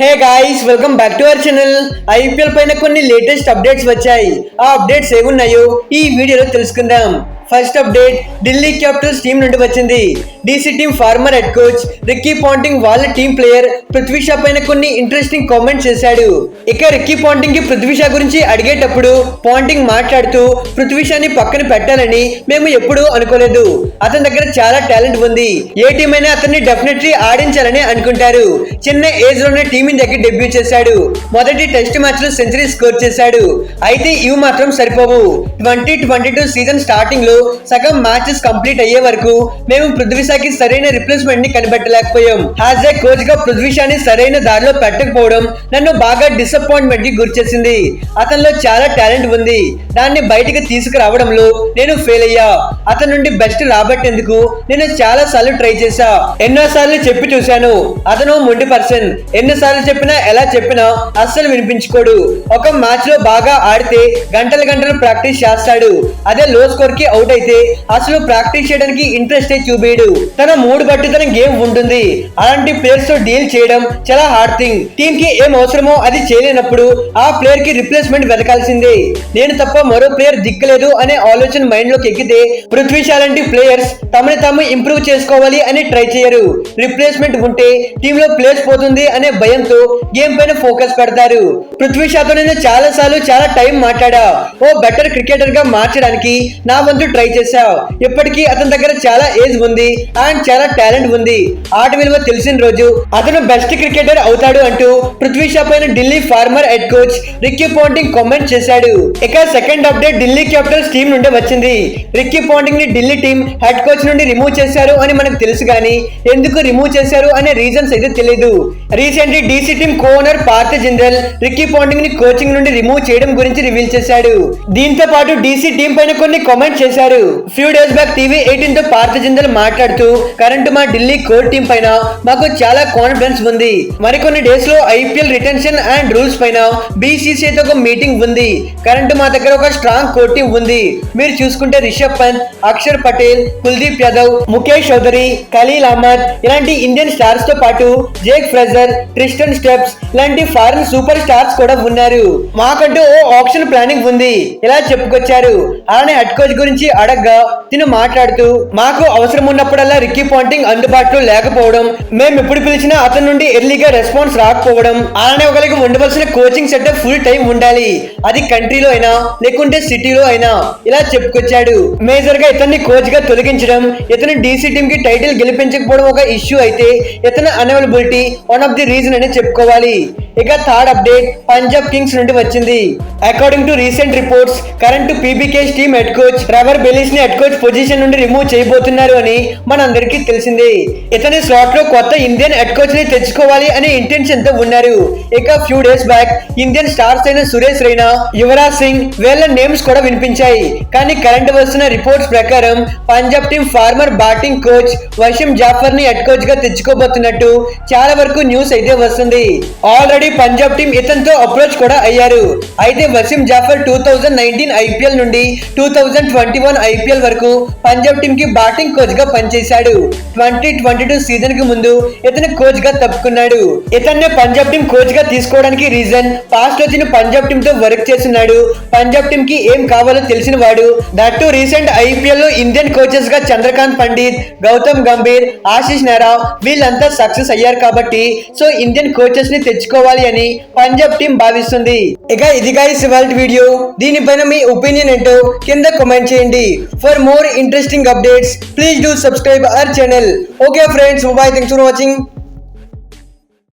Hey guys, welcome back to our channel. IPL పైన కొన్ని latest updates వచ్చాయి. ఆ అప్డేట్స్ ఏమున్నాయో ఈ వీడియోలో తెలుసుకుందాం. First update Delhi capitals team నుండి వచ్చింది. DC team former head coach Ricky Ponting వాళ్ళ టీం ప్లేయర్ పృథ్వీ షా పైన కొన్ని ఇంట్రెస్టింగ్ కామెంట్స్ చేశాడు. ఇక రిక్కీ పాంటింగ్ కి పృథ్వీ షా గురించి అడిగేటప్పుడు పాంటింగ్ మాట్లాడుతూ పృథ్వీ షాని పక్కన పెట్టాలని మేము ఎప్పుడూ అనుకోలేదు. అతని దగ్గర చాలా టాలెంట్ ఉంది. ఏ టీం అయినా అతన్ని డెఫినెట్లీ ఆడించాలని అనుకుంటారు. చిన్న ఏజ్ లోనే టీమిండియాకి డెబ్యూ చేశాడు. మొదటి టెస్ట్ మ్యాచ్ లో సెంచరీ స్కోర్ చేశాడు. అయితే ఇవి మాత్రం సరిపోవు. 2022 సీజన్ స్టార్టింగ్ లో సగం మ్యాచెస్ కంప్లీట్ అయ్యే వరకు మేము పృథ్వీ షాకి సరైన రిప్లేస్మెంట్ ని కనిపెట్టలేకపోయాం. యాజ్ ఏ కోచ్ గా పృథ్వీ షాని సరైన దారిలో పెట్టకపోవడం నన్ను బాగా డిసప్పాయింట్మెంట్ కి గురిచేసింది. అతనిలో చాలా టాలెంట్ ఉంది. దాన్ని బయటకు తీసుకురావడంలో నేను ఫెయిల్ అయ్యా. అతని నుండి బెస్ట్ రాబట్టేందుకు నేను చాలా సార్లు ట్రై చేశా. ఎన్నోసార్లు చెప్పి చూశాను. అతను మొండి పర్సన్. ఎన్నిసార్లు చెప్పినా ఎలా చెప్పినా అస్సలు వినిపించుకోడు. ఒక మ్యాచ్ లో బాగా ఆడితే గంటలు ప్రాక్టీస్ చేస్తాడు. అదే లో స్కోర్ కి అవుట్ అయితే అసలు ప్రాక్టీస్ చేయడానికి ఇంట్రెస్ట్ చూపేయడు. తన మూడు బట్టి తన గేమ్ ఉంటుంది. అలాంటి ప్లేయర్స్ తో డీల్ చేయడం చాలా హార్డ్ థింగ్. టీమ్ కి ఏం అవసరమో అది చేయలేనప్పుడు ఆ ప్లేయర్ కి రిప్లేస్మెంట్ వెతకాల్సిందే. నేను తప్ప మరో ప్లేయర్ దిక్కలేదు అనే ఆలోచన మైండ్ లోకి ఎక్కితే పృథ్వీ షా లాంటి ప్లేయర్స్ తమని తాము ఇంప్రూవ్ చేసుకోవాలి అని ట్రై చేయరు. రిప్లేస్మెంట్ ఉంటే టీమ్ లో ప్లేస్ పోతుంది అనే భయంతో గేమ్ పైన ఫోకస్ పెడతారు. పృథ్వీ షాతో నేను చాలా సార్లు చాలా టైం మాట్లాడా. ఓ బెటర్ క్రికెటర్ గా మార్చడానికి నా వంతు ట్రై చేశా. ఇప్పటికీ అతని దగ్గర చాలా ఏజ్ ఉంది అండ్ చాలా టాలెంట్ ఉంది. ఆట విలువ తెలిసిన రోజు అతను బెస్ట్ క్రికెటర్ అవుతాడు అంటూ పృథ్వీ షా పైన Delhi former head coach Ricky Ponting comment చేశాడు. ఇక second update Delhi capitals team నుండి వచ్చింది. రిక్కీ పాంటింగ్ ని ఢిల్లీ టీం హెడ్ కోచ్ నుండి రిమూవ్ చేశారు అని మనకు తెలుసు కానీ ఎందుకు రిమూవ్ చేశారు అనే రీజన్స్ అయితే తెలియదు. Recently DC team co-owner Parth Jindal Ricky Ponting ని కోచింగ్ నుండి రిమూవ్ చేయడం గురించి రివీల్ చేశాడు. దీంతో పాటు డీసీ టీం పైన కొన్ని కామెంట్ చేశారు. ఫ్యూ డేస్ బ్యాక్ TV18 తో పార్థ్ జిందల్ మాట్లాడుతూ కరెంట్ మా ఢిల్లీ కోర్ టీం పైన మాకు చాలా కాన్ఫిడెన్స్ ఉంది. మరికొన్ని డేస్ లో ఐపీఎల్ రిటెన్షన్ అండ్ రూల్స్ పైన BCCI తో ఒక మీటింగ్ ఉంది. కరెంట్ మా దగ్గర ఒక స్ట్రాంగ్ కోర్ టీం ఉంది. మీరు చూసుకుంటే రిషబ్ పంత్, అక్షర్ పటేల్, కుల్దీప్ యాదవ్, ముఖేష్ చౌదరి, ఖలీల్ అహ్మద్ ఇలాంటి ఇండియన్ స్టార్స్ తో పాటు జేక్ ఫ్రెజర్, ట్రిస్టన్ స్టెప్స్ ఇలాంటి ఫారెన్ సూపర్ స్టార్స్ కూడా ఉన్నారు. మాకంటూ ఓ ఆప్షన్ ప్లానింగ్ ఉంది ఇలా చెప్పుకొచ్చారు. అలానే హెడ్ కోచ్ గురించి అడగ్గా తిను మాట్లాడుతూ మాకు అవసరం ఉన్నప్పుడల్లా రిక్కీ పాంటింగ్ అందుబాటులో లేకపోవడం, మేము ఎప్పుడు పిలిచినా అతని నుండి ఎర్లీగా రెస్పాన్స్ రాకపోవడం, అలానే ఒకరికి ఉండవలసిన కోచింగ్ సెటప్ ఫుల్ టైం ఉండాలి. అది కంట్రీలో అయినా లేకుంటే సిటీలో అయినా ఇలా చెప్పుకొచ్చాడు. మేజర్ గా ఇతన్ని కోచ్ గా తొలగించడం, ఇతను డీసీ టీం కి టైటిల్ గెలిపించకపోవడం ఒక ఇష్యూ అయితే ఇతని అనవైలబిలిటీ వన్ ఆఫ్ ది రీజన్ అని చెప్పుకోవాలి. ఇక థర్డ్ అప్డేట్ పంజాబ్ కింగ్స్ నుండి వచ్చింది. According to recent reports current PBK's team head coach Trevor బెలిస్ ని హెడ్ కోచ్ పొజిషన్ నుండి రిమూవ్ చేయబోతున్నారు అని మనందరికీ తెలిసిందే. ఇతని స్లాట్ లో కొత్త ఇండియన్ హెడ్ కోచ్ ని తెచ్చుకోవాలి అనే ఇంటెన్షన్ తో ఉన్నారు. ఇక few days back Indian stars అయిన సురేష్ రైనా, యువరాజ్ సింగ్ వీళ్ళ నేమ్స్ కూడా వినిపించాయి. కానీ కరెంట్ వస్తున్న రిపోర్ట్స్ ప్రకారం Punjab team former batting coach Wasim Jaffer ని హెడ్ కోచ్ గా తెచ్చుకోబోతున్నట్టు చాలా వరకు న్యూస్ అయితే వస్తుంది. ఆల్రెడీ పంజాబ్ టీం ఇతనితో అప్రోచ్ కూడా అయ్యారు. అయితే వసీం జాఫర్ 2019 IPL నుండి 2021 IPL వరకు పంజాబ్ టీం కి బ్యాటింగ్ కోచ్ గా పనిచేశాడు. 2022 సీజన్ కి ముందు ఇతను కోచ్ గా తప్పుకున్నాడు. ఇతన్నే పంజాబ్ టీం కోచ్ గా తీసుకోవడానికి రీజన్ పాస్ట్ లో తిను పంజాబ్ టీం తో వర్క్ చేస్తున్నాడు. పంజాబ్ టీం కి ఏం కావాలో తెలిసిన వాడు. దట్టు రీసెంట్ IPL లో ఇండియన్ కోచెస్ గా చంద్రకాంత్ పండిత్, గౌతమ్ గంభీర్, ఆశీష్ నెహ్రా వీళ్ళంతా సక్సెస్ అయ్యారు కాబట్టి సో ఇండియన్ కోచెస్ ని తెచ్చుకోవాలి అని పంజాబ్ టీం భావిస్తుంది. ఇక ఇది గైస్ ఇవాల్టి వీడియో. దీనిపైన మీ ఒపీనియన్ ఏంటో కింద కామెంట్ చేయండి. For more interesting updates please do subscribe our channel. Okay friends, by, thanks for watching.